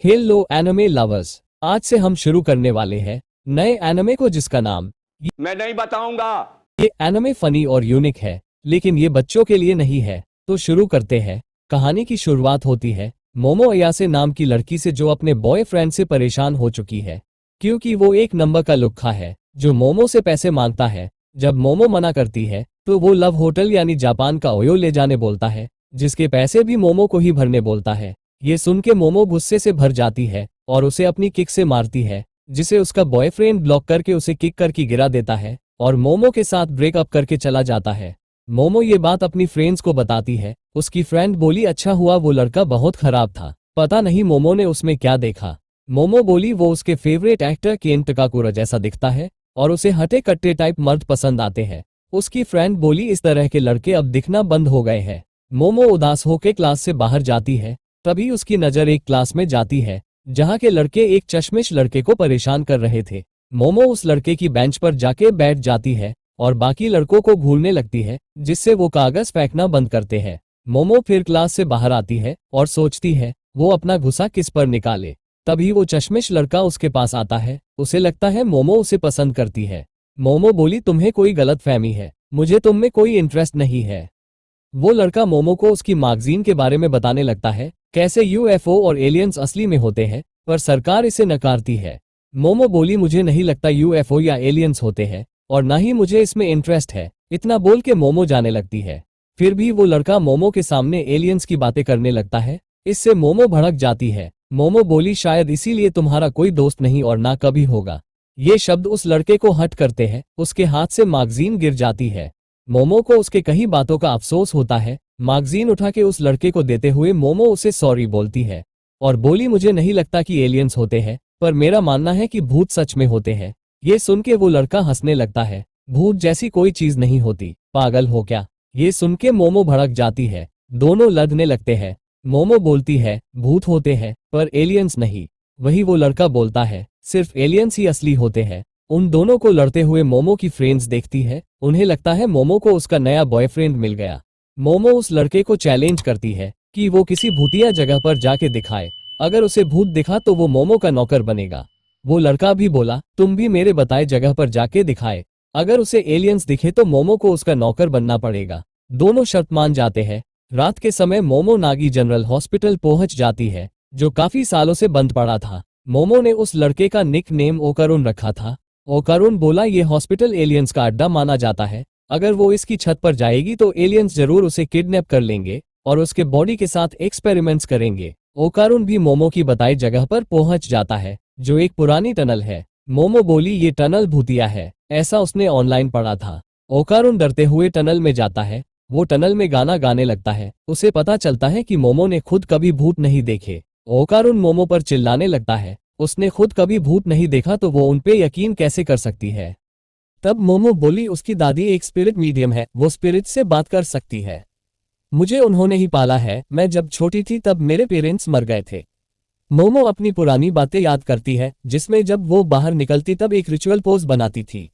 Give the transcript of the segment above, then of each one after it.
Hello anime lovers, आज से हम शुरू करने वाले हैं नए एनिमे को जिसका नाम मैं नहीं बताऊंगा। ये एनिमे फनी और यूनिक है, लेकिन ये बच्चों के लिए नहीं है। तो शुरू करते हैं। कहानी की शुरुआत होती है मोमो अयासे नाम की लड़की से, जो अपने बॉयफ्रेंड से परेशान हो चुकी है क्योंकि वो एक नंबर का लुक्खा है जो मोमो से पैसे मांगता है। जब मोमो मना करती है तो वो लव होटल यानी जापान का ओयो ले जाने बोलता है, जिसके पैसे भी मोमो को ही भरने बोलता है। ये सुन के मोमो गुस्से से भर जाती है और उसे अपनी किक से मारती है, जिसे उसका बॉयफ्रेंड ब्लॉक करके उसे किक करके गिरा देता है और मोमो के साथ ब्रेकअप करके चला जाता है। मोमो ये बात अपनी फ्रेंड्स को बताती है। उसकी फ्रेंड बोली अच्छा हुआ वो लड़का बहुत खराब था, पता नहीं मोमो ने उसमें क्या देखा। मोमो बोली वो उसके फेवरेट एक्टर केन तकाकुरा जैसा दिखता है और उसे हटे कट्टे टाइप मर्द पसंद आते हैं। उसकी फ्रेंड बोली इस तरह के लड़के अब दिखना बंद हो गए हैं। मोमो उदास होकर क्लास से बाहर जाती है। तभी उसकी नजर एक क्लास में जाती है जहां के लड़के एक चश्मिश लड़के को परेशान कर रहे थे। मोमो उस लड़के की बेंच पर जाके बैठ जाती है और बाकी लड़कों को घूरने लगती है, जिससे वो कागज फेंकना बंद करते हैं। मोमो फिर क्लास से बाहर आती है और सोचती है वो अपना गुस्सा किस पर निकाले। तभी वो चश्मिश लड़का उसके पास आता है। उसे लगता है मोमो उसे पसंद करती है। मोमो बोली तुम्हें कोई गलतफहमी है, मुझे तुम में कोई इंटरेस्ट नहीं है। वो लड़का मोमो को उसकी मैगजीन के बारे में बताने लगता है, कैसे यूएफओ और एलियंस असली में होते हैं, पर सरकार इसे नकारती है। मोमो बोली मुझे नहीं लगता यूएफओ या एलियंस होते हैं और ना ही मुझे इसमें इंटरेस्ट है। इतना बोल के मोमो जाने लगती है। फिर भी वो लड़का मोमो के सामने एलियंस की बातें करने लगता है। इससे मोमो भड़क जाती है। मोमो बोली शायद इसीलिए तुम्हारा कोई दोस्त नहीं और ना कभी होगा। ये शब्द उस लड़के को हर्ट करते हैं। उसके हाथ से मैगजीन गिर जाती है। मोमो को उसके कई बातों का अफसोस होता है। मैगजीन उठा के उस लड़के को देते हुए मोमो उसे सॉरी बोलती है और बोली मुझे नहीं लगता कि एलियंस होते हैं, पर मेरा मानना है कि भूत सच में होते हैं। ये सुन के वो लड़का हंसने लगता है। भूत जैसी कोई चीज नहीं होती, पागल हो क्या। ये सुन के मोमो भड़क जाती है। दोनों लड़ने लगते हैं। मोमो बोलती है भूत होते हैं पर एलियंस नहीं। वही वो लड़का बोलता है सिर्फ एलियंस ही असली होते हैं। उन दोनों को लड़ते हुए मोमो की फ्रेंड्स देखती है। उन्हें लगता है मोमो को उसका नया बॉयफ्रेंड मिल गया। मोमो उस लड़के को चैलेंज करती है कि वो किसी भूतिया जगह पर जाके दिखाए। अगर उसे भूत दिखा तो वो मोमो का नौकर बनेगा। वो लड़का भी बोला तुम भी मेरे बताए जगह पर जाके दिखाए। अगर उसे एलियंस दिखे तो मोमो को उसका नौकर बनना पड़ेगा। दोनों शर्त मान जाते हैं। रात के समय मोमो नागी जनरल हॉस्पिटल पहुंच जाती है, जो काफी सालों से बंद पड़ा था। मोमो ने उस लड़के का निक नेम ओकारुन रखा था। ओकारुन बोला ये हॉस्पिटल एलियंस का अड्डा माना जाता है। अगर वो इसकी छत पर जाएगी तो एलियंस जरूर उसे किडनैप कर लेंगे और उसके बॉडी के साथ एक्सपेरिमेंट्स करेंगे। ओकारुन भी मोमो की बताई जगह पर पहुंच जाता है, जो एक पुरानी टनल है। मोमो बोली ये टनल भूतिया है, ऐसा उसने ऑनलाइन पढ़ा था। ओकारुन डरते हुए टनल में जाता है। वो टनल में गाना गाने लगता है। उसे पता चलता है कि मोमो ने खुद कभी भूत नहीं देखे। ओकारुन मोमो पर चिल्लाने लगता है उसने खुद कभी भूत नहीं देखा तो वो उन पे यकीन कैसे कर सकती है। तब मोमो बोली उसकी दादी एक स्पिरिट मीडियम है, वो स्पिरिट से बात कर सकती है। मुझे उन्होंने ही पाला है, मैं जब छोटी थी तब मेरे पेरेंट्स मर गए थे। मोमो अपनी पुरानी बातें याद करती है, जिसमें जब वो बाहर निकलती तब एक रिचुअल पोज बनाती थी।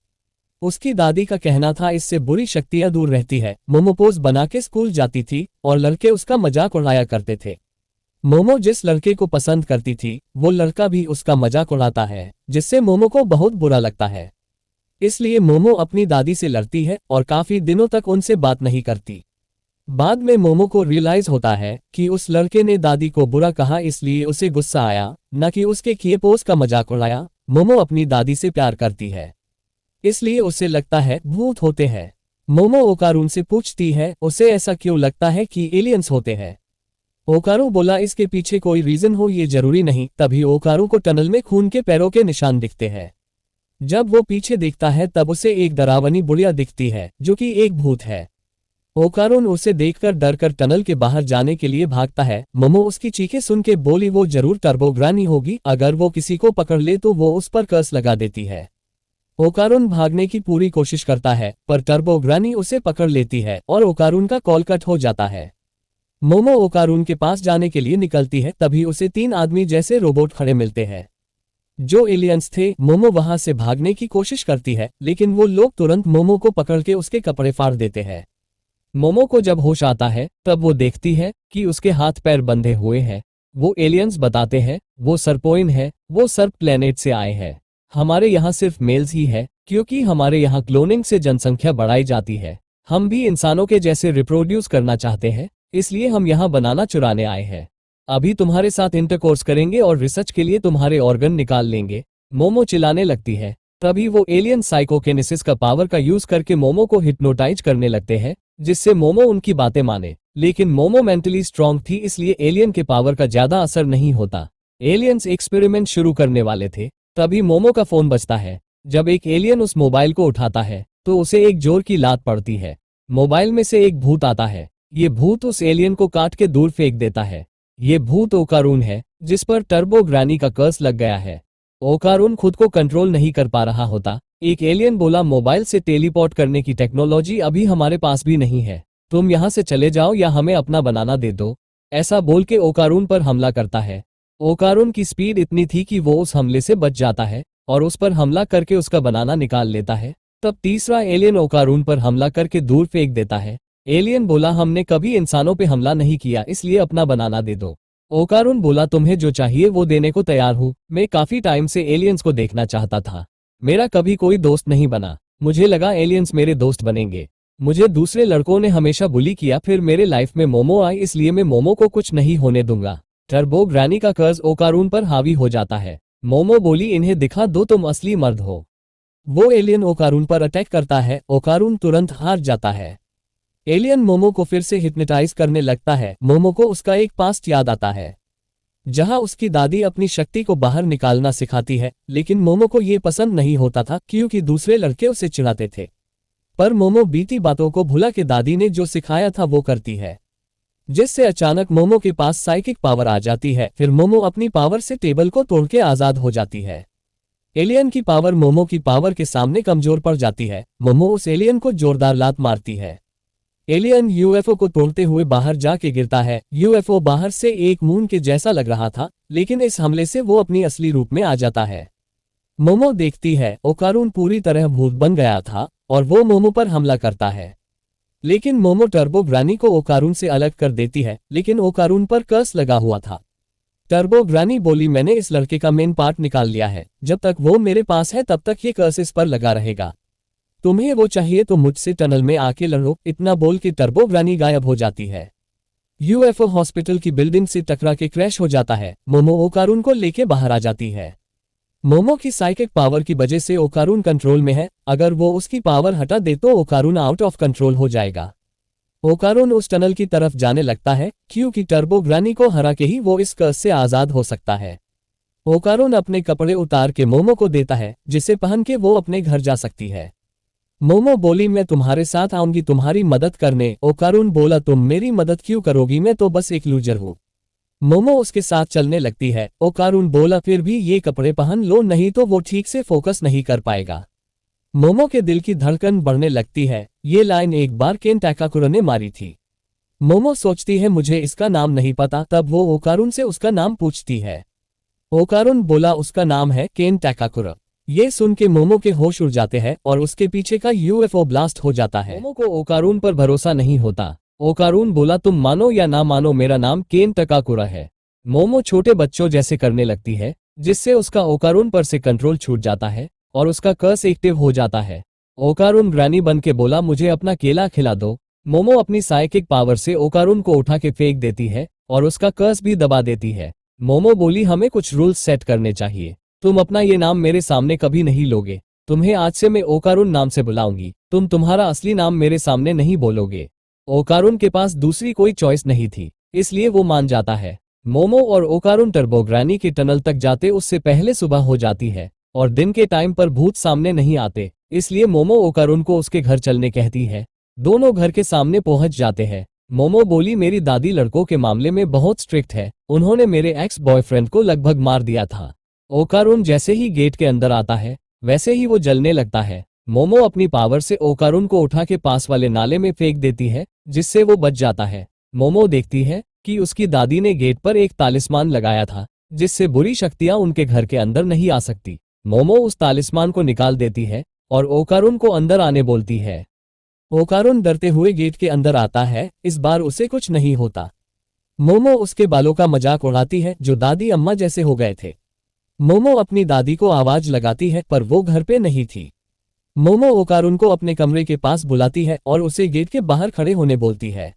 उसकी दादी का कहना था इससे बुरी शक्तियां दूर रहती है। मोमो पोज बना के स्कूल जाती थी और लड़के उसका मजाक उड़ाया करते थे। मोमो जिस लड़के को पसंद करती थी वो लड़का भी उसका मजाक उड़ाता है, जिससे मोमो को बहुत बुरा लगता है। इसलिए मोमो अपनी दादी से लड़ती है और काफी दिनों तक उनसे बात नहीं करती। बाद में मोमो को रियलाइज होता है कि उस लड़के ने दादी को बुरा कहा, इसलिए उसे गुस्सा आया, न कि उसके किए पोज का मजाक उड़ाया। मोमो अपनी दादी से प्यार करती है, इसलिए उसे लगता है भूत होते हैं। मोमो ओकारुन से पूछती है उसे ऐसा क्यों लगता है कि एलियंस होते हैं। ओकारू बोला इसके पीछे कोई रीजन हो ये जरूरी नहीं। तभी ओकारू को टनल में खून के पैरों के निशान दिखते हैं। जब वो पीछे देखता है तब उसे एक डरावनी बुढ़िया दिखती है जो कि एक भूत है। ओकारुन उसे देखकर डरकर टनल के बाहर जाने के लिए भागता है। मोमो उसकी चीखें सुन के बोली वो जरूर टर्बोग्रानी होगी, अगर वो किसी को पकड़ ले तो वो उस पर कर्स लगा देती है। ओकारुन भागने की पूरी कोशिश करता है पर टर्बोग्रानी उसे पकड़ लेती है और ओकारुन का कॉल कट हो जाता है। मोमो ओकारुन के पास जाने के लिए निकलती है, तभी उसे 3 आदमी जैसे रोबोट खड़े मिलते हैं जो एलियंस थे। मोमो वहां से भागने की कोशिश करती है, लेकिन वो लोग तुरंत मोमो को पकड़ के उसके कपड़े फाड़ देते हैं। मोमो को जब होश आता है तब वो देखती है कि उसके हाथ पैर बंधे हुए हैं। वो एलियंस बताते हैं वो सरपोइन है, वो सर्प प्लेनेट से आए हैं। हमारे यहाँ सिर्फ मेल्स ही है क्योंकि हमारे यहाँ क्लोनिंग से जनसंख्या बढ़ाई जाती है। हम भी इंसानों के जैसे रिप्रोड्यूस करना चाहते हैं, इसलिए हम यहाँ बनाना चुराने आए हैं। अभी तुम्हारे साथ इंटरकोर्स करेंगे और रिसर्च के लिए तुम्हारे ऑर्गन निकाल लेंगे। मोमो चिल्लाने लगती है। तभी वो एलियन साइकोकिनेसिस का पावर का यूज करके मोमो को हिप्नोटाइज करने लगते हैं, जिससे मोमो उनकी बातें माने। लेकिन मोमो मेंटली स्ट्रांग थी, इसलिए एलियन के पावर का ज्यादा असर नहीं होता। एलियंस एक्सपेरिमेंट शुरू करने वाले थे, तभी मोमो का फोन बजता है। जब एक एलियन उस मोबाइल को उठाता है तो उसे एक जोर की लात पड़ती है। मोबाइल में से एक भूत आता है। ये भूत उस एलियन को काट के दूर फेंक देता है। ये भूत ओकारून है, जिस पर टर्बो ग्रैनी का कर्स लग गया है। ओकारून खुद को कंट्रोल नहीं कर पा रहा होता। एक एलियन बोला, मोबाइल से टेलीपोर्ट करने की टेक्नोलॉजी अभी हमारे पास भी नहीं है, तुम यहाँ से चले जाओ या हमें अपना बनाना दे दो। ऐसा बोल के ओकारून पर हमला करता है। ओकारून की स्पीड इतनी थी कि वो उस हमले से बच जाता है और उस पर हमला करके उसका बनाना निकाल लेता है। तब तीसरा एलियन ओकारून पर हमला करके दूर फेंक देता है। एलियन बोला, हमने कभी इंसानों पे हमला नहीं किया, इसलिए अपना बनाना दे दो। ओकारून बोला, तुम्हें जो चाहिए वो देने को तैयार हूँ। मैं काफी टाइम से एलियंस को देखना चाहता था, मेरा कभी कोई दोस्त नहीं बना, मुझे लगा एलियंस मेरे दोस्त बनेंगे। मुझे दूसरे लड़कों ने हमेशा बुली किया, फिर मेरे लाइफ में मोमो आई, इसलिए मैं मोमो को कुछ नहीं होने दूंगा। टर्बो ग्रैनी का कर्ज ओकारून पर हावी हो जाता है। मोमो बोली, इन्हें दिखा दो तुम असली मर्द हो। वो एलियन ओकारून पर अटैक करता है। ओकारून तुरंत हार जाता है। एलियन मोमो को फिर से हिप्नोटाइज करने लगता है। मोमो को उसका एक पास्ट याद आता है, जहां उसकी दादी अपनी शक्ति को बाहर निकालना सिखाती है। लेकिन मोमो को ये पसंद नहीं होता था क्योंकि दूसरे लड़के उसे चिढ़ाते थे। पर मोमो बीती बातों को भुला के दादी ने जो सिखाया था वो करती है, जिससे अचानक मोमो के पास साइकिक पावर आ जाती है। फिर मोमो अपनी पावर से टेबल को तोड़ के आजाद हो जाती है। एलियन की पावर मोमो की पावर के सामने कमजोर पड़ जाती है। मोमो उस एलियन को जोरदार लात मारती है। एलियन यूएफओ को तोड़ते हुए बाहर जाके गिरता है। यूएफओ बाहर से एक मून के जैसा लग रहा था, लेकिन इस हमले से वो अपनी असली रूप में आ जाता है। मोमो देखती है ओकारून पूरी तरह भूत बन गया था और वो मोमो पर हमला करता है। लेकिन मोमो टर्बो ग्रैनी को ओकारून से अलग कर देती है, लेकिन ओकारून पर कर्स लगा हुआ था। टर्बो ग्रैनी बोली, मैंने इस लड़के का मेन पार्ट निकाल लिया है, जब तक वो मेरे पास है तब तक ये कर्स इस पर लगा रहेगा। तुम्हें वो चाहिए तो मुझसे टनल में आके लड़ो। इतना बोल के टर्बो ग्रैनी गायब हो जाती है। यूएफओ हॉस्पिटल की बिल्डिंग से टकरा के क्रैश हो जाता है। मोमो ओकारून को लेके बाहर आ जाती है। मोमो की साइकिक पावर की वजह से ओकारून कंट्रोल में है, अगर वो उसकी पावर हटा दे तो ओकारून आउट ऑफ कंट्रोल हो जाएगा। ओकारून उस टनल की तरफ जाने लगता है क्योंकि टर्बो ग्रैनी को हरा के ही वो इस कर्स से आजाद हो सकता है। ओकारून अपने कपड़े उतार के मोमो को देता है, जिसे पहन के वो अपने घर जा सकती है। मोमो बोली, मैं तुम्हारे साथ आऊंगी तुम्हारी मदद करने। ओकारून बोला, तुम मेरी मदद क्यों करोगी, मैं तो बस एक लूजर हूँ। मोमो उसके साथ चलने लगती है। ओकारून बोला, फिर भी ये कपड़े पहन लो, नहीं तो वो ठीक से फोकस नहीं कर पाएगा। मोमो के दिल की धड़कन बढ़ने लगती है। ये लाइन एक बार केन टाकाकुरा ने मारी थी। मोमो सोचती है मुझे इसका नाम नहीं पता, तब वो ओकारून से उसका नाम पूछती है। ओकारून बोला, उसका नाम है केन टाकाकुरा। ये सुन के मोमो के होश उड़ जाते हैं और उसके पीछे का यूएफओ ब्लास्ट हो जाता है। मोमो को ओकारून पर भरोसा नहीं होता। ओकारून बोला, तुम मानो या ना मानो मेरा नाम केन टाकाकुरा है। मोमो छोटे बच्चों जैसे करने लगती है, जिससे उसका ओकारून पर से कंट्रोल छूट जाता है और उसका कर्स एक्टिव हो जाता है। ओकारून ग्रैनी बन के बोला, मुझे अपना केला खिला दो। मोमो अपनी साइकिक पावर से ओकारून को उठा के फेंक देती है और उसका कर्स भी दबा देती है। मोमो बोली, हमें कुछ रूल्स सेट करने चाहिए। तुम अपना ये नाम मेरे सामने कभी नहीं लोगे। तुम्हें आज से मैं ओकारून नाम से बुलाऊंगी। तुम तुम्हारा असली नाम मेरे सामने नहीं बोलोगे। ओकारून के पास दूसरी कोई चॉइस नहीं थी, इसलिए वो मान जाता है। मोमो और ओकारून टर्बो ग्रैनी के टनल तक जाते उससे पहले सुबह हो जाती है और दिन के टाइम पर भूत सामने नहीं आते, इसलिए मोमो ओकारून को उसके घर चलने कहती है। दोनों घर के सामने पहुंच जाते हैं। मोमो बोली, मेरी दादी लड़कों के मामले में बहुत स्ट्रिक्ट है, उन्होंने मेरे एक्स बॉयफ्रेंड को लगभग मार दिया था। ओकारून जैसे ही गेट के अंदर आता है वैसे ही वो जलने लगता है। मोमो अपनी पावर से ओकारून को उठा के पास वाले नाले में फेंक देती है, जिससे वो बच जाता है। मोमो देखती है कि उसकी दादी ने गेट पर एक तालिस्मान लगाया था, जिससे बुरी शक्तियां उनके घर के अंदर नहीं आ सकती। मोमो उस तालिस्मान को निकाल देती है और ओकारून को अंदर आने बोलती है। ओकारून डरते हुए गेट के अंदर आता है। इस बार उसे कुछ नहीं होता। मोमो उसके बालों का मजाक उड़ाती है जो दादी अम्मा जैसे हो गए थे। मोमो अपनी दादी को आवाज लगाती है पर वो घर पे नहीं थी। मोमो ओकारुन को अपने कमरे के पास बुलाती है और उसे गेट के बाहर खड़े होने बोलती है।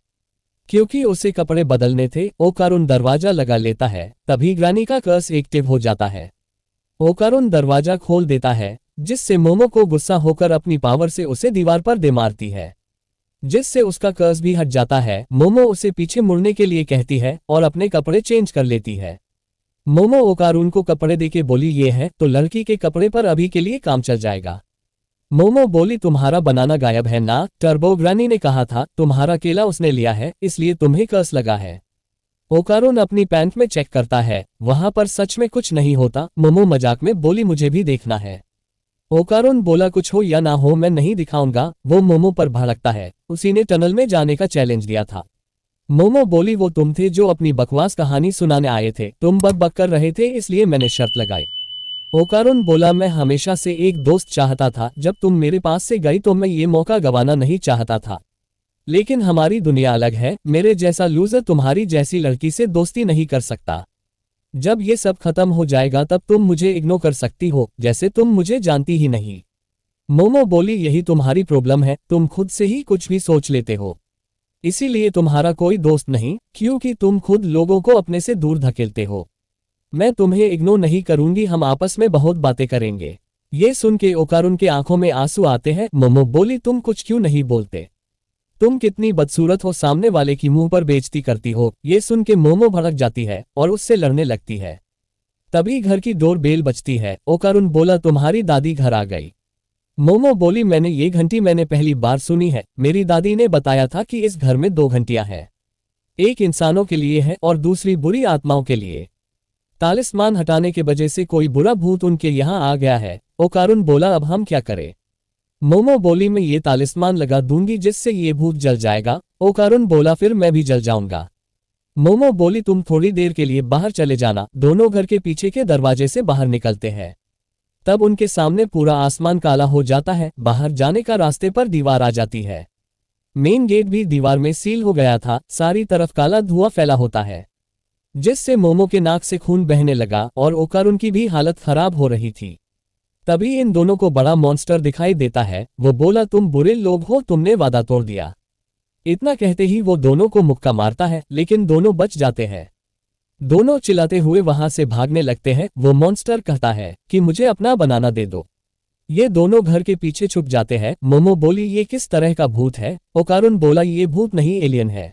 क्योंकि उसे कपड़े बदलने थे, ओकारुन दरवाजा लगा लेता है। तभी ग्रानी का कर्स एक्टिव हो जाता है। ओकारुन दरवाजा खोल देता है, जिससे मोमो को गुस्सा होकर अपनी पावर से उसे दीवार पर दे मारती है, जिससे उसका कर्स भी हट जाता है। मोमो उसे पीछे मुड़ने के लिए कहती है और अपने कपड़े चेंज कर लेती है। मोमो ओकारुन को कपड़े देके बोली ये है तो लड़की के कपड़े पर अभी के लिए काम चल जाएगा। मोमो बोली तुम्हारा बनाना गायब है ना, टर्बो ग्रानी ने कहा था तुम्हारा केला उसने लिया है इसलिए तुम्हें कर्स लगा है। ओकारुन अपनी पैंट में चेक करता है, वहां पर सच में कुछ नहीं होता। मोमो मजाक में बोली मुझे भी देखना है। ओकारुन बोला कुछ हो या ना हो मैं नहीं दिखाऊंगा। वो मोमो पर भड़कता है, उसी ने टनल में जाने का चैलेंज दिया था। मोमो बोली वो तुम थे जो अपनी बकवास कहानी सुनाने आए थे, तुम बक बक कर रहे थे इसलिए मैंने शर्त लगाई। ओकारुन बोला मैं हमेशा से एक दोस्त चाहता था, जब तुम मेरे पास से गई तो मैं ये मौका गंवाना नहीं चाहता था। लेकिन हमारी दुनिया अलग है, मेरे जैसा लूजर तुम्हारी जैसी लड़की से दोस्ती नहीं कर सकता। जब ये सब खत्म हो जाएगा तब तुम मुझे इग्नोर कर सकती हो, जैसे तुम मुझे जानती ही नहीं। मोमो बोली यही तुम्हारी प्रॉब्लम है, तुम खुद से ही कुछ भी सोच लेते हो, इसीलिए तुम्हारा कोई दोस्त नहीं, क्योंकि तुम खुद लोगों को अपने से दूर धकेलते हो। मैं तुम्हें इग्नोर नहीं करूंगी, हम आपस में बहुत बातें करेंगे। ये सुन के ओकारुन के आंखों में आंसू आते हैं। मोमो बोली तुम कुछ क्यों नहीं बोलते, तुम कितनी बदसूरत हो, सामने वाले की मुंह पर बेइज्जती करती हो। ये सुन के मोमो भड़क जाती है और उससे लड़ने लगती है। तभी घर की डोर बेल बजती है। ओकारुन बोला तुम्हारी दादी घर आ गई। मोमो बोली मैंने ये घंटी मैंने पहली बार सुनी है, मेरी दादी ने बताया था कि इस घर में 2 घंटियां हैं, एक इंसानों के लिए है और दूसरी बुरी आत्माओं के लिए। तालिस्मान हटाने के वजह से कोई बुरा भूत उनके यहाँ आ गया है। ओकारुन बोला अब हम क्या करें। मोमो बोली मैं ये तालिस्मान लगा दूंगी जिससे ये भूत जल जाएगा। ओकारुन बोला फिर मैं भी जल जाऊंगा। मोमो बोली तुम थोड़ी देर के लिए बाहर चले जाना। दोनों घर के पीछे के दरवाजे से बाहर निकलते हैं। तब उनके सामने पूरा आसमान काला हो जाता है। बाहर जाने का रास्ते पर दीवार आ जाती है। मेन गेट भी दीवार में सील हो गया था। सारी तरफ काला धुआं फैला होता है, जिससे मोमो के नाक से खून बहने लगा और ओकारुन की भी हालत खराब हो रही थी। तभी इन दोनों को बड़ा मॉन्स्टर दिखाई देता है। वो बोला तुम बुरे लोग हो, तुमने वादा तोड़ दिया। इतना कहते ही वो दोनों को मुक्का मारता है, लेकिन दोनों बच जाते हैं। दोनों चिल्लाते हुए वहां से भागने लगते हैं। वो मॉन्स्टर कहता है कि मुझे अपना बनाना दे दो। ये दोनों घर के पीछे छुप जाते हैं। मोमो बोली ये किस तरह का भूत है। ओकारुन बोला ये भूत नहीं एलियन है,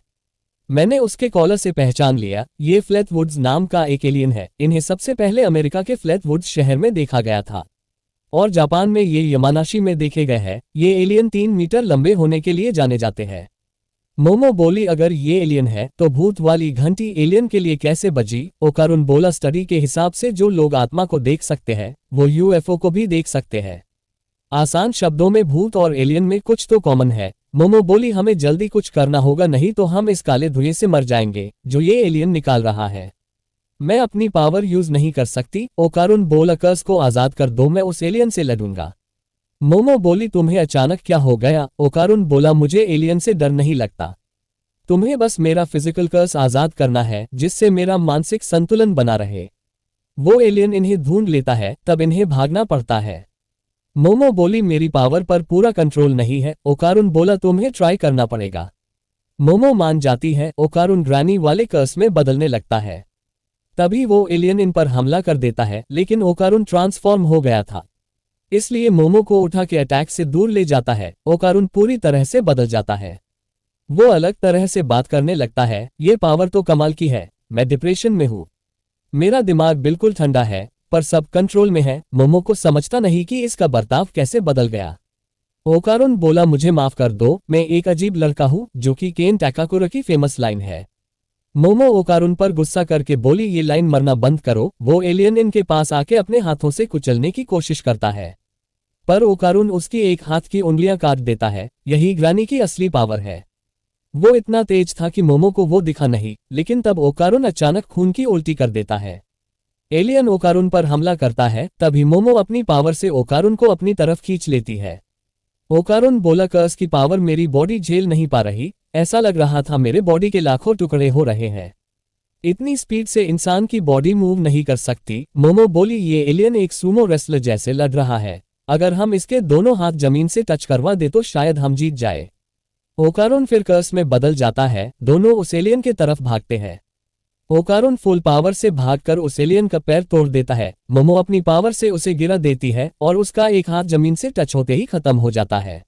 मैंने उसके कॉलर से पहचान लिया। ये फ्लैटवुड्स नाम का एक एलियन है। इन्हें सबसे पहले अमेरिका के फ्लैटवुड्स शहर में देखा गया था और जापान में ये यमानाशी में देखे गए हैं। ये एलियन 3 मीटर लंबे होने के लिए जाने जाते हैं। मोमो बोली अगर ये एलियन है तो भूत वाली घंटी एलियन के लिए कैसे बजी। ओकारुन बोला स्टडी के हिसाब से जो लोग आत्मा को देख सकते हैं वो यूएफओ को भी देख सकते हैं। आसान शब्दों में भूत और एलियन में कुछ तो कॉमन है। मोमो बोली हमें जल्दी कुछ करना होगा, नहीं तो हम इस काले धुएं से मर जाएंगे जो ये एलियन निकाल रहा है। मैं अपनी पावर यूज नहीं कर सकती। ओकारुन बोला कर्स को आजाद कर दो, मैं उस एलियन से लड़ूंगा। मोमो बोली तुम्हें अचानक क्या हो गया। ओकारुन बोला मुझे एलियन से डर नहीं लगता, तुम्हें बस मेरा फिजिकल कर्स आजाद करना है जिससे मेरा मानसिक संतुलन बना रहे। वो एलियन इन्हें ढूंढ लेता है, तब इन्हें भागना पड़ता है। मोमो बोली मेरी पावर पर पूरा कंट्रोल नहीं है। ओकारुन बोला तुम्हें ट्राई करना पड़ेगा। मोमो मान जाती है। ओकारुन ग्रानी वाले कर्स में बदलने लगता है। तभी वो एलियन इन पर हमला कर देता है, लेकिन ओकारुन ट्रांसफॉर्म हो गया था, इसलिए मोमो को उठा के अटैक से दूर ले जाता है। ओकारुन पूरी तरह से बदल जाता है। वो अलग तरह से बात करने लगता है, ये पावर तो कमाल की है, मैं डिप्रेशन में हूँ, मेरा दिमाग बिल्कुल ठंडा है पर सब कंट्रोल में है। मोमो को समझता नहीं कि इसका बर्ताव कैसे बदल गया। ओकारुन बोला मुझे माफ कर दो, मैं एक अजीब लड़का हूँ, जो कि केन टाकाकुरा की फेमस लाइन है। मोमो ओकारुन पर गुस्सा करके बोली ये लाइन मरना बंद करो। वो एलियन इनके पास आके अपने हाथों से कुचलने की कोशिश करता है, पर ओकारुन उसकी एक हाथ की उंगलियां काट देता है। यही ग्रानी की असली पावर है। वो इतना तेज था कि मोमो को वो दिखा नहीं, लेकिन तब ओकारुन अचानक खून की उल्टी कर देता है। एलियन ओकारुन पर हमला करता है, तभी मोमो अपनी पावर से ओकारुन को अपनी तरफ खींच लेती है। ओकारुन बोला कर्स की पावर मेरी बॉडी झेल नहीं पा रही, ऐसा लग रहा था मेरे बॉडी के लाखों टुकड़े हो रहे हैं। इतनी स्पीड से इंसान की बॉडी मूव नहीं कर सकती। मोमो बोली ये एलियन एक सूमो रेसलर जैसे लड़ रहा है। अगर हम इसके दोनों हाथ जमीन से टच करवा दे तो शायद हम जीत जाए। ओकारुन फिर कर्स में बदल जाता है। दोनों उस एलियन के तरफ भागते हैं। ओकारुन फुल पावर से भागकर उस एलियन का पैर तोड़ देता है। मोमो अपनी पावर से उसे गिरा देती है और उसका एक हाथ जमीन से टच होते ही खत्म हो जाता है।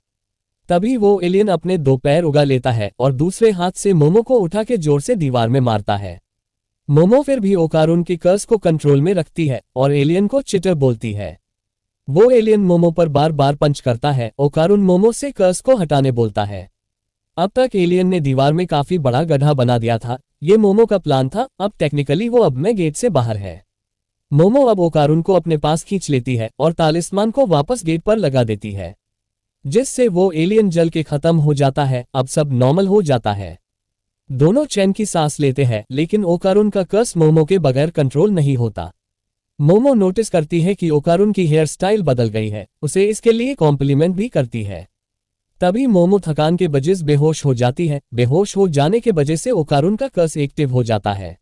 तभी वो एलियन अपने दो पैर उगा लेता है और दूसरे हाथ से मोमो को उठा के जोर से दीवार में मारता है। मोमो फिर भी ओकारुन की कर्स को कंट्रोल में रखती है और एलियन को चिटर बोलती है। वो एलियन मोमो पर बार बार पंच करता है। ओकारुन मोमो से कर्स को हटाने बोलता है। अब तक एलियन ने दीवार में काफी बड़ा गड्ढा बना दिया था। ये मोमो का प्लान था। अब टेक्निकली वो अब में गेट से बाहर है। मोमो अब ओकारुन को अपने पास खींच लेती है और तालिस्मान को वापस गेट पर लगा देती है, जिससे वो एलियन जल के खत्म हो जाता है। अब सब नॉर्मल हो जाता है। दोनों चैन की सांस लेते हैं, लेकिन ओकारुन का कर्स मोमो के बगैर कंट्रोल नहीं होता। मोमो नोटिस करती है कि ओकारुन की हेयर स्टाइल बदल गई है। उसे इसके लिए कॉम्प्लीमेंट भी करती है। तभी मोमो थकान के वजह से बेहोश हो जाती है। बेहोश हो जाने के वजह से ओकारुन का कर्स एक्टिव हो जाता है।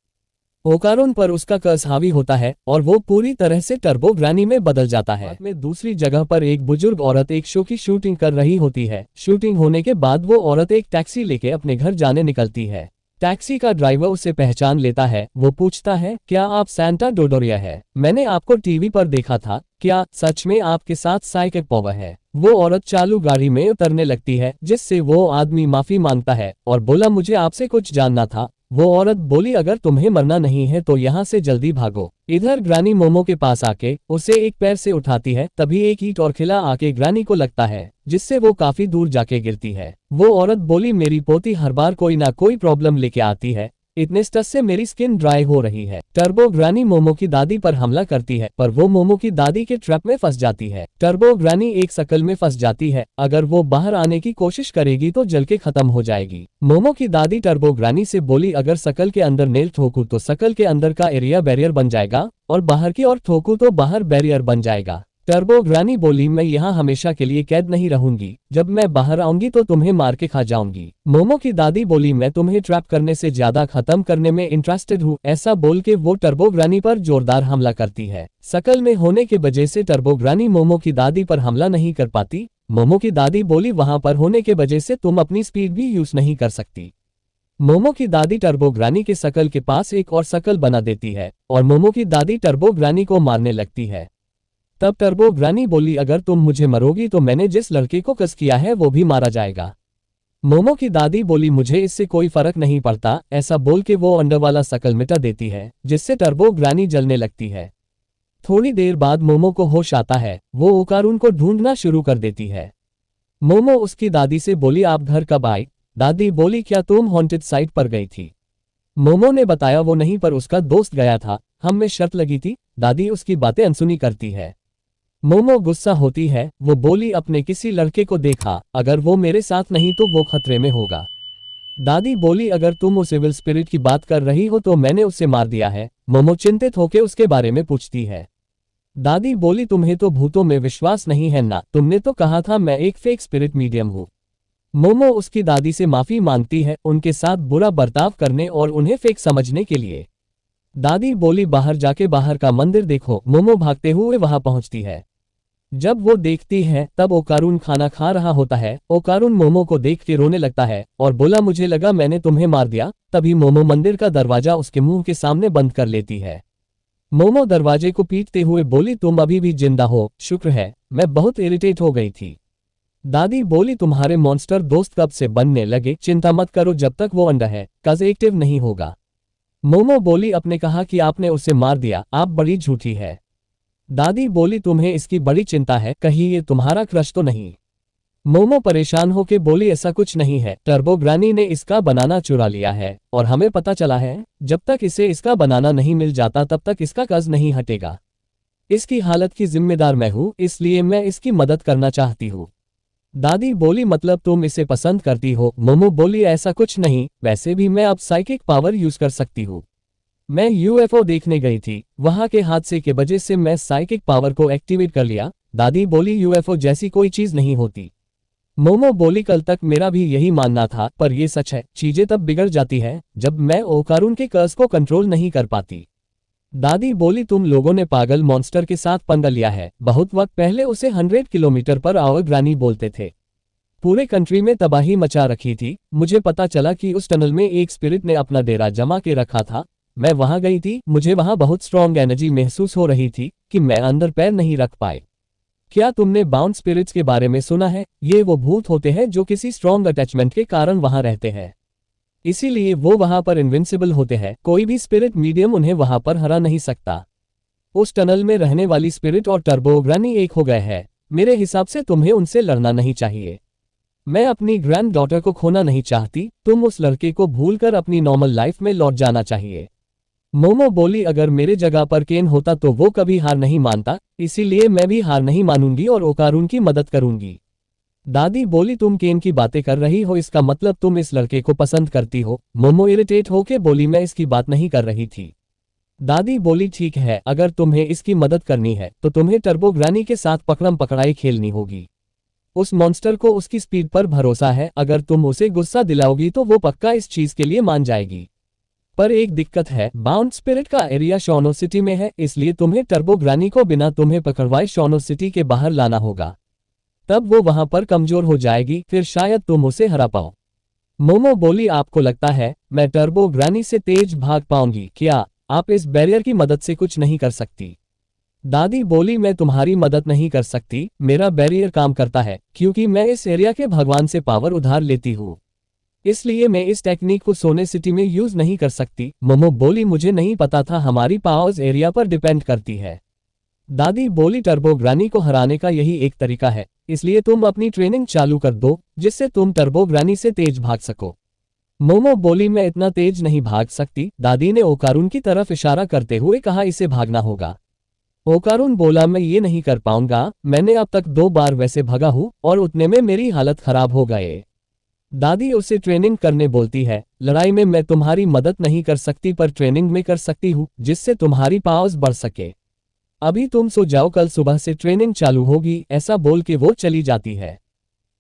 ओकारुन पर उसका कर्स हावी होता है और वो पूरी तरह से टर्बो ग्रैनी में बदल जाता है। में दूसरी जगह पर एक बुजुर्ग औरत एक शो की शूटिंग कर रही होती है। शूटिंग होने के बाद वो औरत एक टैक्सी लेके अपने घर जाने निकलती है। टैक्सी का ड्राइवर उसे पहचान लेता है। वो पूछता है, क्या आप सैंटा डोडोरिया है? मैंने आपको टीवी पर देखा था। क्या सच में आपके साथ साइकिक पावर है? वो औरत चालू गाड़ी में उतरने लगती है, जिससे वो आदमी माफी मांगता है और बोला, मुझे आपसे कुछ जानना था। वो औरत बोली, अगर तुम्हें मरना नहीं है तो यहाँ से जल्दी भागो। इधर ग्रानी मोमो के पास आके उसे एक पैर से उठाती है। तभी एक ईंट और खिला आके ग्रानी को लगता है, जिससे वो काफी दूर जाके गिरती है। वो औरत बोली, मेरी पोती हर बार कोई ना कोई प्रॉब्लम लेके आती है। इतने स्ट्रेस से मेरी स्किन ड्राई हो रही है। टर्बो ग्रानी मोमो की दादी पर हमला करती है, पर वो मोमो की दादी के ट्रैप में फंस जाती है। टर्बो ग्रानी एक शकल में फंस जाती है। अगर वो बाहर आने की कोशिश करेगी तो जल के खत्म हो जाएगी। मोमो की दादी टर्बो ग्रानी से बोली, अगर शकल के अंदर नेल ठोकू तो शकल के अंदर का एरिया बैरियर बन जाएगा और बाहर की ओर ठोकू तो बाहर बैरियर बन जाएगा। टर्बो ग्रानी बोली, मैं यहाँ हमेशा के लिए कैद नहीं रहूंगी। जब मैं बाहर आऊंगी तो तुम्हें मार के खा जाऊंगी। मोमो की दादी बोली, मैं तुम्हें ट्रैप करने से ज्यादा खत्म करने में इंटरेस्टेड हूँ। ऐसा बोल के वो टर्बो ग्रानी पर जोरदार हमला करती है। शकल में होने के वजह से टर्बो ग्रानी मोमो की दादी पर हमला नहीं कर पाती। मोमो की दादी बोली, वहां पर होने के वजह से तुम अपनी स्पीड भी यूज नहीं कर सकती। मोमो की दादी टर्बो ग्रानी के शकल के पास एक और शकल बना देती है और मोमो की दादी टर्बो ग्रानी को मारने लगती है। तब टर्बो ग्रानी बोली, अगर तुम मुझे मरोगी तो मैंने जिस लड़के को कस किया है वो भी मारा जाएगा। मोमो की दादी बोली, मुझे इससे कोई फर्क नहीं पड़ता। ऐसा बोल के वो अंदर वाला शकल मिटा देती है, जिससे टर्बो ग्रानी जलने लगती है। थोड़ी देर बाद मोमो को होश आता है। वो ओकारुन को ढूंढना शुरू कर देती है। मोमो उसकी दादी से बोली, आप घर कब आई? दादी बोली, क्या तुम हॉन्टेड साइट पर गई थी? मोमो ने बताया, वो नहीं, पर उसका दोस्त गया था। हम में शर्त लगी थी। दादी उसकी बातें अनसुनी करती है। मोमो गुस्सा होती है। वो बोली, अपने किसी लड़के को देखा? अगर वो मेरे साथ नहीं तो वो खतरे में होगा। दादी बोली, अगर तुम उस एविल स्पिरिट की बात कर रही हो तो मैंने उसे मार दिया है। मोमो चिंतित होकर उसके बारे में पूछती है। दादी बोली, तुम्हें तो भूतों में विश्वास नहीं है ना? तुमने तो कहा था मैं एक फेक स्पिरिट मीडियम हूँ। मोमो उसकी दादी से माफी मांगती है उनके साथ बुरा बर्ताव करने और उन्हें फेक समझने के लिए। दादी बोली, बाहर जाके बाहर का मंदिर देखो। मोमो भागते हुए वहां पहुंचती है। जब वो देखती है तब ओकारुन खाना खा रहा होता है। ओकारुन मोमो को देख के रोने लगता है और बोला, मुझे लगा मैंने तुम्हें मार दिया। तभी मोमो मंदिर का दरवाजा उसके मुंह के सामने बंद कर लेती है। मोमो दरवाजे को पीटते हुए बोली, तुम अभी भी जिंदा हो, शुक्र है। मैं बहुत इरिटेट हो गई थी। दादी बोली, तुम्हारे मॉन्स्टर दोस्त कब से बनने लगे? चिंता मत करो, जब तक वो अंडा है कज एक्टिव नहीं होगा। मोमो बोली, आपने कहा कि आपने उसे मार दिया, आप बड़ी झूठी है। दादी बोली, तुम्हें इसकी बड़ी चिंता है, कहीं ये तुम्हारा क्रश तो नहीं? मोमो परेशान होके बोली, ऐसा कुछ नहीं है। टर्बो ग्रानी ने इसका बनाना चुरा लिया है और हमें पता चला है जब तक इसे इसका बनाना नहीं मिल जाता तब तक इसका कर्ज नहीं हटेगा। इसकी हालत की जिम्मेदार मैं हूँ, इसलिए मैं इसकी मदद करना चाहती हूँ। दादी बोली, मतलब तुम इसे पसंद करती हो? मोमो बोली, ऐसा कुछ नहीं, वैसे भी मैं अब साइकिक पावर यूज कर सकती हूँ। मैं यूएफओ देखने गई थी, वहां के हादसे के वजह से मैं साइकिक पावर को एक्टिवेट कर लिया। दादी बोली, यूएफओ जैसी कोई चीज नहीं होती। मोमो बोली कल तक मेरा भी यही मानना था, पर ये सच है, चीजें तब बिगड़ जाती है जब मैं ओकारुन के कर्ज को कंट्रोल नहीं कर पाती। दादी बोली तुम लोगों ने पागल मॉन्स्टर के साथ पंगा लिया है। बहुत वक्त पहले उसे 100 किलोमीटर पर आवर ग्रानी बोलते थे। पूरे कंट्री में तबाही मचा रखी थी। मुझे पता चला कि उस टनल में एक स्पिरिट ने अपना डेरा जमा के रखा था। मैं वहां गई थी, मुझे वहां बहुत स्ट्रॉन्ग एनर्जी महसूस हो रही थी कि मैं अंदर पैर नहीं रख पाए। क्या तुमने बाउंड स्पिरिट्स के बारे में सुना है? ये वो भूत होते हैं जो किसी स्ट्रॉन्ग अटैचमेंट के कारण वहां रहते हैं, इसीलिए वो वहां पर इनविंसिबल होते हैं। कोई भी स्पिरिट मीडियम उन्हें वहां पर हरा नहीं सकता। उस टनल में रहने वाली स्पिरिट और टर्बो ग्रैनी एक हो गए हैं। मेरे हिसाब से तुम्हें उनसे लड़ना नहीं चाहिए। मैं अपनी ग्रैंड डॉटर को खोना नहीं चाहती। तुम उस लड़के को भूलकर अपनी नॉर्मल लाइफ में लौट जाना चाहिए। मोमो बोली अगर मेरे जगह पर केन होता तो वो कभी हार नहीं मानता, इसीलिए मैं भी हार नहीं मानूंगी और ओकारुन की मदद करूंगी। दादी बोली तुम केन की बातें कर रही हो, इसका मतलब तुम इस लड़के को पसंद करती हो। मोमो इरिटेट होके बोली मैं इसकी बात नहीं कर रही थी। दादी बोली ठीक है, अगर तुम्हें इसकी मदद करनी है तो तुम्हें टर्बो ग्रानी के साथ पकड़म पकड़ाई खेलनी होगी। उस मॉन्स्टर को उसकी स्पीड पर भरोसा है, अगर तुम उसे गुस्सा दिलाओगी तो वो पक्का इस चीज के लिए मान जाएगी। पर एक दिक्कत है, बाउंड स्पिरिट का एरिया शॉनो सिटी में है, इसलिए तुम्हें टर्बो ग्रानी को बिना तुम्हें पकड़वाए शॉनो सिटी के बाहर लाना होगा। तब वो वहां पर कमजोर हो जाएगी, फिर शायद तुम उसे हरा पाओ। मोमो बोली आपको लगता है मैं टर्बो ग्रानी से तेज भाग पाऊंगी? क्या आप इस बैरियर की मदद से कुछ नहीं कर सकती? दादी बोली मैं तुम्हारी मदद नहीं कर सकती, मेरा बैरियर काम करता है क्योंकि मैं इस एरिया के भगवान से पावर उधार लेती हूँ, इसलिए मैं इस टेक्निक को सोने सिटी में यूज नहीं कर सकती। मोमो बोली मुझे नहीं पता था हमारी पावर्स एरिया पर डिपेंड करती है। दादी बोली टर्बो ग्रानी को हराने का यही एक तरीका है, इसलिए तुम अपनी ट्रेनिंग चालू कर दो जिससे तुम टर्बो ग्रानी से तेज भाग सको। मोमो बोली मैं इतना तेज नहीं भाग सकती। दादी ने ओकारुन की तरफ इशारा करते हुए कहा इसे भागना होगा। ओकारुन बोला मैं ये नहीं कर पाऊंगा, मैंने अब तक 2 बार वैसे भागा हूं और उतने में मेरी हालत खराब हो गए। दादी उसे ट्रेनिंग करने बोलती है, लड़ाई में मैं तुम्हारी मदद नहीं कर सकती पर ट्रेनिंग में कर सकती हूँ जिससे तुम्हारी पावर्स बढ़ सके। अभी तुम सो जाओ, कल सुबह से ट्रेनिंग चालू होगी। ऐसा बोल के वो चली जाती है।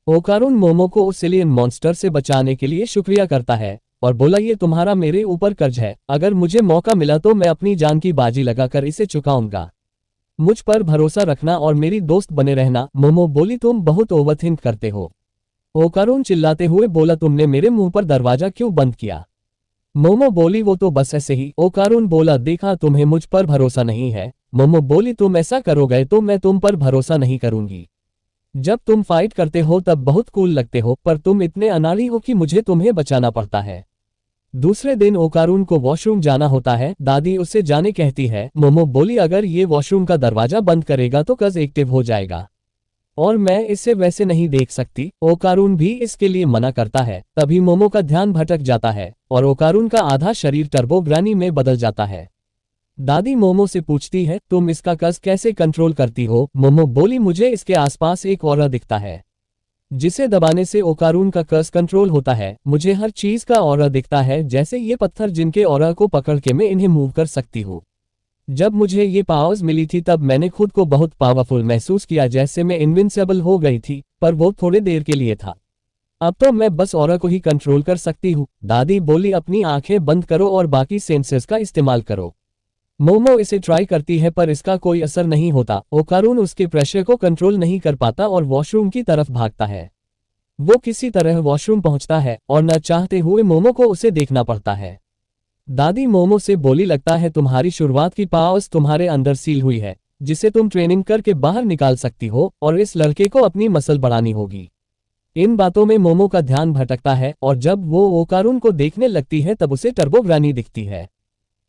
ओकारुन मोमो को उस एलियन मॉन्स्टर से बचाने के लिए शुक्रिया करता है और बोला ये तुम्हारा मेरे ऊपर कर्ज है, अगर मुझे मौका मिला तो मैं अपनी जान की बाजी लगाकर इसे चुकाऊंगा। मुझ पर भरोसा रखना और मेरी दोस्त बने रहना। मोमो बोली तुम बहुत ओवरथिंक करते हो। ओकारुन चिल्लाते हुए बोला तुमने मेरे मुंह पर दरवाजा क्यों बंद किया? मोमो बोली वो तो बस ऐसे ही। ओकारुन बोला देखा तुम्हें मुझ पर भरोसा नहीं है। मोमो बोली तुम ऐसा करोगे तो मैं तुम पर भरोसा नहीं करूंगी। जब तुम फाइट करते हो तब बहुत कूल लगते हो, पर तुम इतने अनाड़ी हो कि मुझे तुम्हें बचाना पड़ता है। दूसरे दिन ओकारुन को वॉशरूम जाना होता है। दादी उससे जाने कहती है। मोमो बोली अगर ये वॉशरूम का दरवाजा बंद करेगा तो कज एक्टिव हो जाएगा और मैं इसे वैसे नहीं देख सकती। ओकारुन भी इसके लिए मना करता है। तभी मोमो का ध्यान भटक जाता है और ओकारुन का आधा शरीर टर्बो ग्रानी में बदल जाता है। दादी मोमो से पूछती है तुम इसका कस कैसे कंट्रोल करती हो? मोमो बोली मुझे इसके आसपास एक ऑरा दिखता है जिसे दबाने से ओकारुन का कस कंट्रोल होता है। मुझे हर चीज का ऑरा दिखता है, जैसे ये पत्थर जिनके ऑरा को पकड़ के मैं इन्हें मूव कर सकती हूँ। जब मुझे ये पावर्स मिली थी तब मैंने खुद को बहुत पावरफुल महसूस किया, जैसे मैं इनविंसिबल हो गई थी, पर वो थोड़े देर के लिए था। अब तो मैं बस ऑरा को ही कंट्रोल कर सकती हूँ। दादी बोली अपनी आंखें बंद करो और बाकी सेंसर्स का इस्तेमाल करो। मोमो इसे ट्राई करती है पर इसका कोई असर नहीं होता। ओकारुन उसके प्रेशर को कंट्रोल नहीं कर पाता और वॉशरूम की तरफ भागता है। वो किसी तरह वॉशरूम पहुंचता है और न चाहते हुए मोमो को उसे देखना पड़ता है। दादी मोमो से बोली लगता है तुम्हारी शुरुआत की पावर्स तुम्हारे अंदर सील हुई है, जिसे तुम ट्रेनिंग करके बाहर निकाल सकती हो और इस लड़के को अपनी मसल बढ़ानी होगी। इन बातों में मोमो का ध्यान भटकता है और जब वो ओकारुन को देखने लगती है तब उसे टर्बो ग्रानी दिखती है।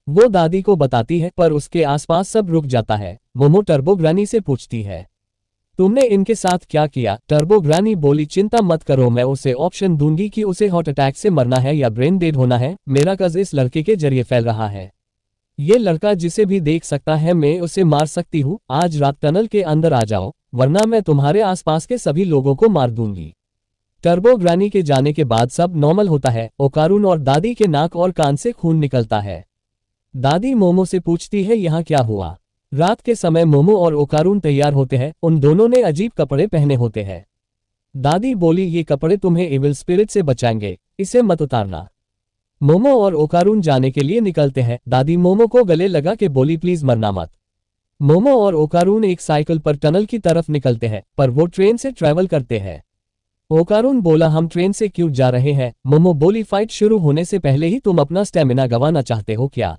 वो दादी को बताती है पर उसके आसपास सब रुक जाता है। मोमो टर्बो ग्रानी से पूछती है तुमने इनके साथ क्या किया? टर्बो ग्रानी बोली चिंता मत करो, मैं उसे ऑप्शन दूंगी कि उसे हार्ट अटैक से मरना है या ब्रेन डेड होना है। मेरा कज इस लड़के के जरिए फैल रहा है। ये लड़का जिसे भी देख सकता है मैं उसे मार सकती हूँ। आज रात टनल के अंदर आ जाओ वरना मैं तुम्हारे आसपास के सभी लोगों को मार दूंगी। टर्बो ग्रानी के जाने के बाद सब नॉर्मल होता है। ओकारुन और दादी के नाक और कान से खून निकलता है। दादी मोमो से पूछती है यहाँ क्या हुआ? रात के समय मोमो और ओकारुन तैयार होते हैं। उन दोनों ने अजीब कपड़े पहने होते हैं। दादी बोली ये कपड़े तुम्हें इविल स्पिरिट से बचाएंगे, इसे मत उतारना। मोमो और ओकारून जाने के लिए निकलते हैं। दादी मोमो को गले लगा के बोली प्लीज मरना मत। मोमो और ओकारून एक साइकिल पर टनल की तरफ निकलते हैं, पर वो ट्रेन से ट्रैवल करते हैं। ओकारून बोला हम ट्रेन से क्यों जा रहे हैं? मोमो बोली फाइट शुरू होने से पहले ही तुम अपना स्टेमिना गंवाना चाहते हो क्या?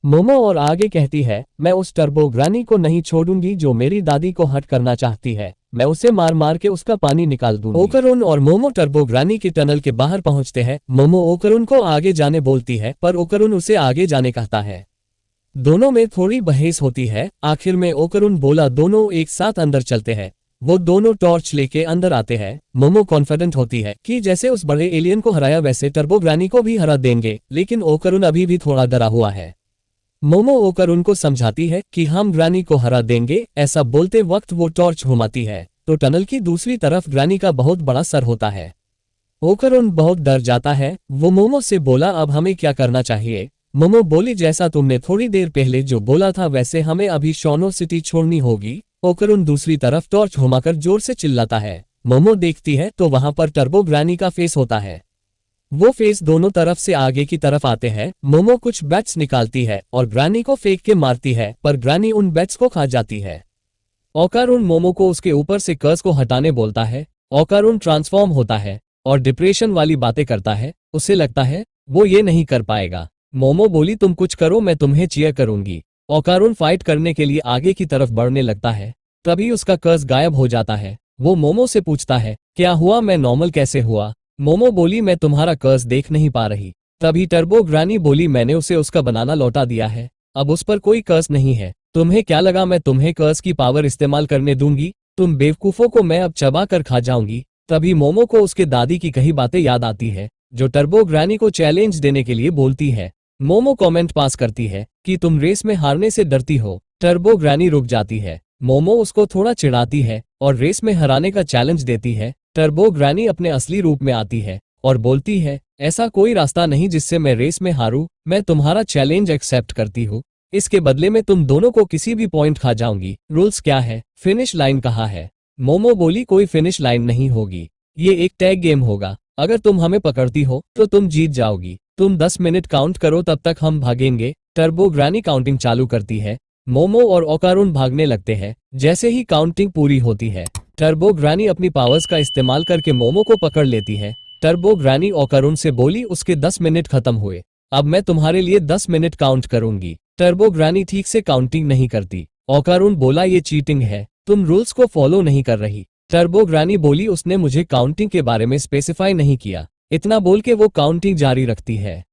मोमो और आगे कहती है मैं उस टर्बो ग्रानी को नहीं छोड़ूंगी जो मेरी दादी को हट करना चाहती है, मैं उसे मार मार के उसका पानी निकाल दूंगी। ओकारून और मोमो टर्बो ग्रानी के टनल के बाहर पहुंचते हैं। मोमो ओकारून को आगे जाने बोलती है, पर ओकारून उसे आगे जाने कहता है। दोनों में थोड़ी बहस होती है। आखिर में ओकारून बोला दोनों एक साथ अंदर चलते हैं। वो दोनों टॉर्च लेके अंदर आते हैं। मोमो कॉन्फिडेंट होती है कि जैसे उस बड़े एलियन को हराया वैसे टर्बो ग्रानी को भी हरा देंगे, लेकिन ओकारून अभी भी थोड़ा डरा हुआ है। मोमो ओकारून को समझाती है कि हम ग्रानी को हरा देंगे। ऐसा बोलते वक्त वो टॉर्च घुमाती है तो टनल की दूसरी तरफ ग्रानी का बहुत बड़ा सर होता है। ओकारून बहुत डर जाता है। वो मोमो से बोला अब हमें क्या करना चाहिए? मोमो बोली जैसा तुमने थोड़ी देर पहले जो बोला था वैसे हमें अभी शोनो सिटी छोड़नी होगी। ओकारून दूसरी तरफ टॉर्च घुमाकर जोर से चिल्लाता है। मोमो देखती है तो वहां पर टर्बो ग्रानी का फेस होता है। वो फेस दोनों तरफ से आगे की तरफ आते हैं। मोमो कुछ बैट्स निकालती है और ग्रानी को फेंक के मारती है, पर ग्रानी उन बैट्स को खा जाती है। ओकारून मोमो को उसके ऊपर से कर्स को हटाने बोलता है। ओकारून ट्रांसफॉर्म होता है और डिप्रेशन वाली बातें करता है। उसे लगता है वो ये नहीं कर पाएगा। मोमो बोली तुम कुछ करो, मैं तुम्हें चीयर करूंगी। ओकारून फाइट करने के लिए आगे की तरफ बढ़ने लगता है। तभी उसका कर्स गायब हो जाता है। वो मोमो से पूछता है क्या हुआ, मैं नॉर्मल कैसे हुआ? मोमो बोली मैं तुम्हारा कर्स देख नहीं पा रही। तभी टर्बो ग्रानी बोली मैंने उसे उसका बनाना लौटा दिया है, अब उस पर कोई कर्स नहीं है। तुम्हें क्या लगा मैं तुम्हें कर्स की पावर इस्तेमाल करने दूंगी? तुम बेवकूफों को मैं अब चबा कर खा जाऊंगी। तभी मोमो को उसके दादी की कही बातें याद आती है, जो टर्बो ग्रानी को चैलेंज देने के लिए बोलती है। मोमो कमेंट पास करती है कि तुम रेस में हारने से डरती हो। टर्बो ग्रानी रुक जाती है। मोमो उसको थोड़ा चिढ़ाती है और रेस में हराने का चैलेंज देती है। टर्बो ग्रानी अपने असली रूप में आती है और बोलती है ऐसा कोई रास्ता नहीं जिससे मैं रेस में हारूं। मैं तुम्हारा चैलेंज एक्सेप्ट करती हूँ, इसके बदले में तुम दोनों को किसी भी पॉइंट खा जाऊंगी। रूल्स क्या है? फिनिश लाइन कहाँ है? मोमो बोली कोई फिनिश लाइन नहीं होगी, ये एक टैग गेम होगा। अगर तुम हमें पकड़ती हो तो तुम जीत जाओगी। तुम 10 मिनट काउंट करो, तब तक हम भागेंगे। टर्बो ग्रानी काउंटिंग चालू करती है। मोमो और ओकारून भागने लगते हैं। जैसे ही काउंटिंग पूरी होती है, टर्बो ग्रानी अपनी पावर्स का इस्तेमाल करके मोमो को पकड़ लेती है। टर्बो ग्रानी ओकारून से बोली उसके 10 मिनट खत्म हुए, अब मैं तुम्हारे लिए 10 मिनट काउंट करूंगी। टर्बो ग्रानी ठीक से काउंटिंग नहीं करती। ओकारून बोला ये चीटिंग है, तुम रूल्स को फॉलो नहीं कर रही। टर्बो ग्रानी बोली उसने मुझे काउंटिंग के बारे में स्पेसिफाई नहीं किया। इतना बोल के वो काउंटिंग जारी रखती है।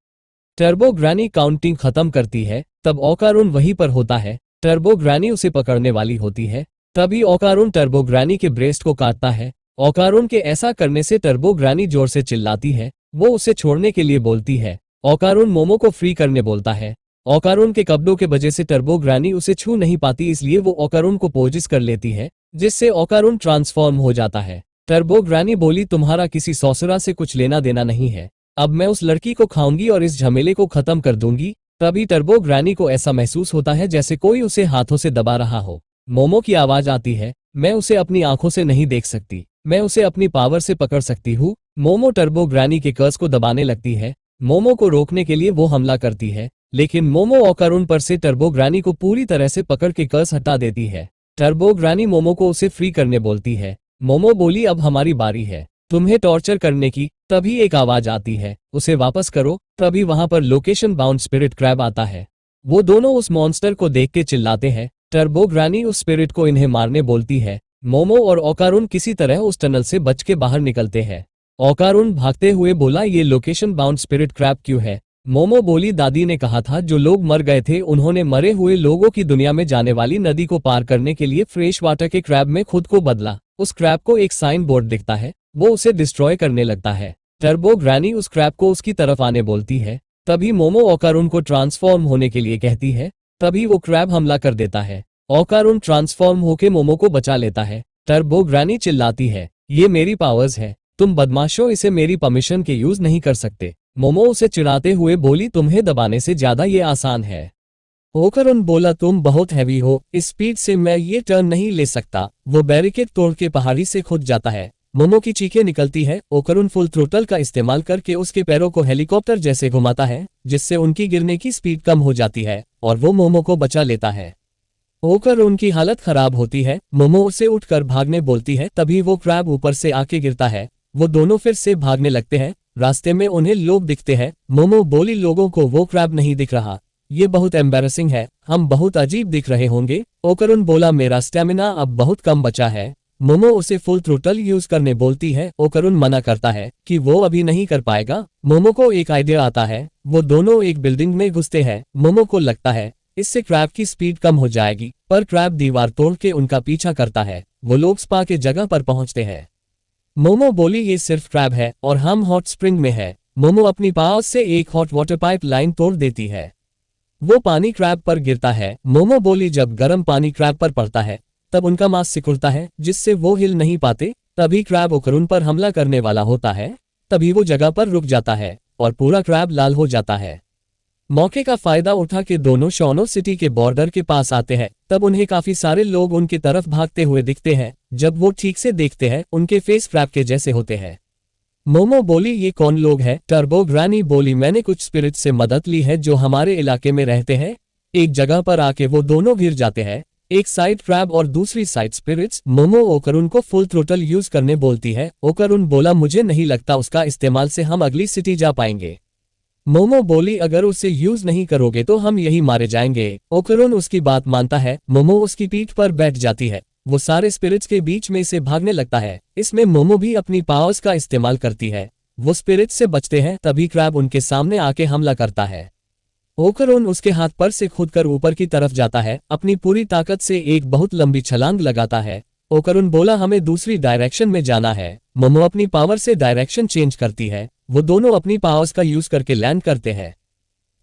टर्बो ग्रानी काउंटिंग खत्म करती है, तब ओकारून वहीं पर होता है। टर्बो ग्रानी उसे पकड़ने वाली होती है। तभी ओकारून टर्बो ग्रानी के ब्रेस्ट को काटता है। ओकारून के ऐसा करने से टर्बो ग्रानी जोर से चिल्लाती है। वो उसे छोड़ने के लिए बोलती है। ओकारून मोमो को फ्री करने बोलता है। ओकारून के कपड़ों के वजह से टर्बो ग्रानी उसे छू नहीं पाती, इसलिए वो ओकारून को पोजिस कर लेती है, जिससे ओकारून ट्रांसफॉर्म हो जाता है। टर्बो ग्रानी बोली तुम्हारा किसी सॉसरा से कुछ लेना देना नहीं है, अब मैं उस लड़की को खाऊंगी और इस झमेले को खत्म कर दूंगी। तभी टर्बो ग्रानी को ऐसा महसूस होता है जैसे कोई उसे हाथों से दबा रहा हो। मोमो की आवाज आती है, मैं उसे अपनी आंखों से नहीं देख सकती, मैं उसे अपनी पावर से पकड़ सकती हूँ। मोमो टर्बो ग्रानी के कर्स को दबाने लगती है। मोमो को रोकने के लिए वो हमला करती है, लेकिन मोमो ओकारून पर से टर्बो ग्रानी को पूरी तरह से पकड़ के कर्स हटा देती है। टर्बो ग्रानी मोमो को उसे फ्री करने बोलती है। मोमो बोली अब हमारी बारी है तुम्हें टॉर्चर करने की। तभी एक आवाज आती है, उसे वापस करो। तभी वहां पर लोकेशन बाउंड स्पिरिट क्रैब आता है। वो दोनों उस मॉन्स्टर को देख के चिल्लाते हैं। टर्बो ग्रानी उस स्पिरिट को इन्हें मारने बोलती है। मोमो और ओकारून किसी तरह उस टनल से बच के बाहर निकलते हैं। ओकारून भागते हुए बोला ये लोकेशन बाउंड स्पिरिट क्रैब क्यों है? मोमो बोली दादी ने कहा था जो लोग मर गए थे उन्होंने मरे हुए लोगों की दुनिया में जाने वाली नदी को पार करने के लिए फ्रेश वाटर के क्रैब में खुद को बदला। उस क्रैब को एक साइन बोर्ड दिखता है, वो उसे डिस्ट्रॉय करने लगता है। टर्बो ग्रानी उस क्रैब को उसकी तरफ आने बोलती है। तभी मोमो ओकारून को ट्रांसफॉर्म होने के लिए कहती है। तभी वो क्रैब हमला कर देता है। ओकारून ट्रांसफॉर्म होके मोमो को बचा लेता है। टर्बो ग्रानी चिल्लाती है, ये मेरी पावर्स है, तुम बदमाशों इसे मेरी परमिशन के यूज नहीं कर सकते। मोमो उसे चिढ़ाते हुए बोली तुम्हें दबाने से ज्यादा ये आसान है। ओकारून बोला तुम बहुत हैवी हो, इस स्पीड से मैं ये टर्न नहीं ले सकता। वो बैरिकेड तोड़ के पहाड़ी से खुद जाता है। मोमो की चीखें निकलती है। ओकरुन फुल थ्रोटल का इस्तेमाल करके उसके पैरों को हेलीकॉप्टर जैसे घुमाता है, जिससे उनकी गिरने की स्पीड कम हो जाती है और वो मोमो को बचा लेता है। ओकरुन की हालत खराब होती है। मोमो उसे उठकर भागने बोलती है, तभी वो क्रैब ऊपर से आके गिरता है। वो दोनों फिर से भागने लगते हैं। रास्ते में उन्हें लोग दिखते हैं। मोमो बोली, लोगों को वो क्रैब नहीं दिख रहा। ये बहुत एम्बैरेसिंग है, हम बहुत अजीब दिख रहे होंगे। ओकरुन बोला, मेरा स्टेमिना अब बहुत कम बचा है। मोमो उसे फुल थ्रोटल यूज करने बोलती है। ओकरुन मना करता है कि वो अभी नहीं कर पाएगा। मोमो को एक आइडिया आता है। वो दोनों एक बिल्डिंग में घुसते हैं। मोमो को लगता है इससे क्रैब की स्पीड कम हो जाएगी, पर क्रैब दीवार तोड़ के उनका पीछा करता है। वो लोग स्पा के जगह पर पहुंचते हैं। मोमो बोली, ये सिर्फ क्रैब है और हम हॉट स्प्रिंग में है। मोमो अपनी पावर से एक हॉट वाटर पाइप लाइन तोड़ देती है। वो पानी क्रैब पर गिरता है। मोमो बोली, जब गर्म पानी क्रैब पर पड़ता है तब उनका मांस सिकुड़ता है, जिससे वो हिल नहीं पाते। तभी क्रैब ओकरुन पर हमला करने वाला होता है। तभी वो जगह पर रुक जाता है और पूरा क्रैब लाल हो जाता है। मौके का फायदा उठा के दोनों शॉनो सिटी के बॉर्डर के पास आते हैं। तब उन्हें काफी सारे लोग उनकी तरफ भागते हुए दिखते हैं। जब वो ठीक से देखते हैं, उनके फेस क्रैब के जैसे होते हैं। मोमो बोली, ये कौन लोग हैं? टर्बो ग्रैनी बोली, मैंने कुछ स्पिरिट से मदद ली है जो हमारे इलाके में रहते हैं। एक जगह पर आके वो दोनों गिर जाते हैं, एक साइड क्रैब और दूसरी साइड स्पिरिट्स। मोमो ओकरुन को फुल थ्रोटल यूज करने बोलती है। ओकरुन बोला, मुझे नहीं लगता उसका इस्तेमाल से हम अगली सिटी जा पाएंगे। मोमो बोली, अगर उसे यूज नहीं करोगे तो हम यही मारे जाएंगे। ओकरुन उसकी बात मानता है। मोमो उसकी पीठ पर बैठ जाती है। वो सारे स्पिरिट्स के बीच में से भागने लगता है। इसमें मोमो भी अपनी पावर्स का इस्तेमाल करती है। वो स्पिरिट्स से बचते हैं, तभी क्रैब उनके सामने आके हमला करता है। ओकरुन उसके हाथ पर से खुदकर ऊपर की तरफ जाता है। अपनी पूरी ताकत से एक बहुत लंबी छलांग लगाता है। ओकरुन बोला, हमें दूसरी डायरेक्शन में जाना है। मोमो अपनी पावर से डायरेक्शन चेंज करती है। वो दोनों अपनी पावर्स का यूज करके लैंड करते हैं।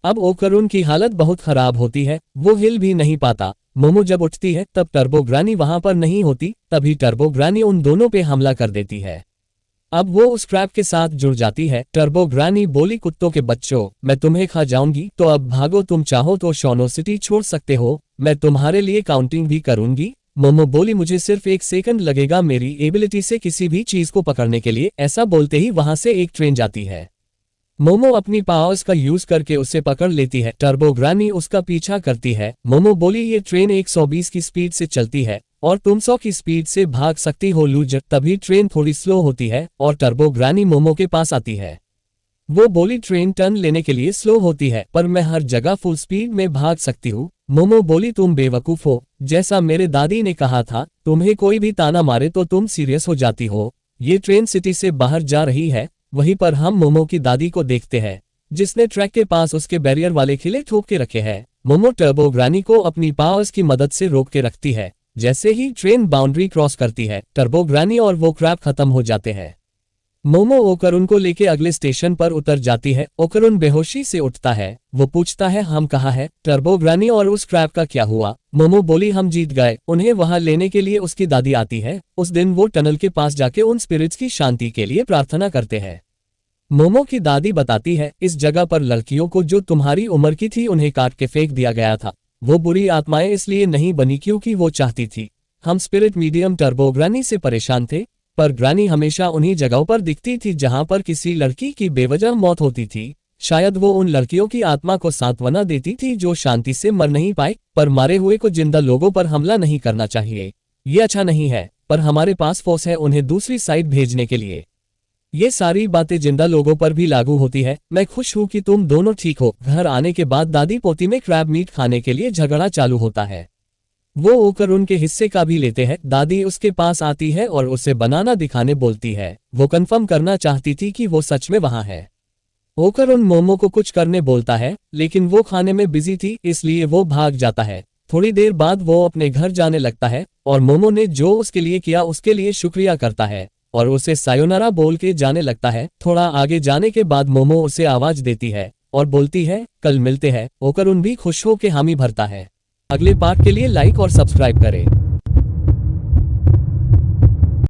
अब ओकरुन की हालत बहुत खराब होती है। वो हिल भी नहीं पाता। मोमो जब उठती है तब टर्बो ग्रैनी वहां पर नहीं होती। तभी टर्बो ग्रैनी उन दोनों पे हमला कर देती है। अब वो उस क्रैब के साथ जुड़ जाती है। टर्बो ग्रैनी बोली, कुत्तों के बच्चों, मैं तुम्हें खा जाऊंगी, तो अब भागो। तुम चाहो तो शॉनो सिटी छोड़ सकते हो, मैं तुम्हारे लिए काउंटिंग भी करूंगी। मोमो बोली, मुझे सिर्फ 1 सेकंड लगेगा मेरी एबिलिटी से किसी भी चीज को पकड़ने के लिए। ऐसा बोलते ही वहां से एक ट्रेन जाती है। मोमो अपनी पावर्स का यूज करके उसे पकड़ लेती है। टर्बो ग्रैनी उसका पीछा करती है। मोमो बोली, ये ट्रेन 120 की स्पीड से चलती है और तुम 100 की स्पीड से भाग सकती हो लूजर। तभी ट्रेन थोड़ी स्लो होती है और टर्बो ग्रैनी मोमो के पास आती है। वो बोली, ट्रेन टर्न लेने के लिए स्लो होती है, पर मैं हर जगह फुल स्पीड में भाग सकती हूँ। मोमो बोली, तुम बेवकूफ हो। जैसा मेरे दादी ने कहा था, तुम्हें कोई भी ताना मारे तो तुम सीरियस हो जाती हो। ये ट्रेन सिटी से बाहर जा रही है। वहीं पर हम मोमो की दादी को देखते हैं, जिसने ट्रैक के पास उसके बैरियर वाले किले ठोक के रखे हैं। मोमो टर्बो ग्रैनी को अपनी पावर्स की मदद से रोक के रखती है। जैसे ही ट्रेन बाउंड्री क्रॉस करती है, टर्बो ग्रैनी और वो क्रैब खत्म हो जाते हैं। मोमो ओकरुन को लेके अगले स्टेशन पर उतर जाती है। ओकरुन बेहोशी से उठता है। वो पूछता है, हम कहाँ हैं? टर्बो ग्रैनी और उस क्रैब का क्या हुआ? मोमो बोली, हम जीत गए। उन्हें वहां लेने के लिए उसकी दादी आती है। उस दिन वो टनल के पास जाके उन स्पिरिट्स की शांति के लिए प्रार्थना करते हैं। मोमो की दादी बताती है, इस जगह पर लड़कियों को जो तुम्हारी उम्र की थी उन्हें काट के फेंक दिया गया था। वो बुरी आत्माएं इसलिए नहीं बनी क्योंकि वो चाहती थी। हम स्पिरिट मीडियम टर्बो ग्रैनी से परेशान थे, पर ग्रैनी हमेशा उन्हीं जगहों पर दिखती थी जहां पर किसी लड़की की बेवजह मौत होती थी। शायद वो उन लड़कियों की आत्मा को सांत्वना देती थी जो शांति से मर नहीं पाए। पर मारे हुए को जिंदा लोगों पर हमला नहीं करना चाहिए, ये अच्छा नहीं है। पर हमारे पास फोर्स है उन्हें दूसरी साइड भेजने के लिए। ये सारी बातें जिंदा लोगों पर भी लागू होती है। मैं खुश हूँ कि तुम दोनों ठीक हो। घर आने के बाद दादी पोती में क्रैब मीट खाने के लिए झगड़ा चालू होता है। वो ओकरुन के हिस्से का भी लेते हैं। दादी उसके पास आती है और उसे बनाना दिखाने बोलती है। वो कंफर्म करना चाहती थी कि वो सच में वहां है। ओकरुन मोमो को कुछ करने बोलता है, लेकिन वो खाने में बिजी थी, इसलिए वो भाग जाता है। थोड़ी देर बाद वो अपने घर जाने लगता है और मोमो ने जो उसके लिए किया उसके लिए शुक्रिया करता है और उसे सायोनारा बोल के जाने लगता है। थोड़ा आगे जाने के बाद मोमो उसे आवाज देती है और बोलती है, कल मिलते हैं। ओकरुन भी खुश हो के हामी भरता है। अगले पार्ट के लिए लाइक और सब्सक्राइब करें।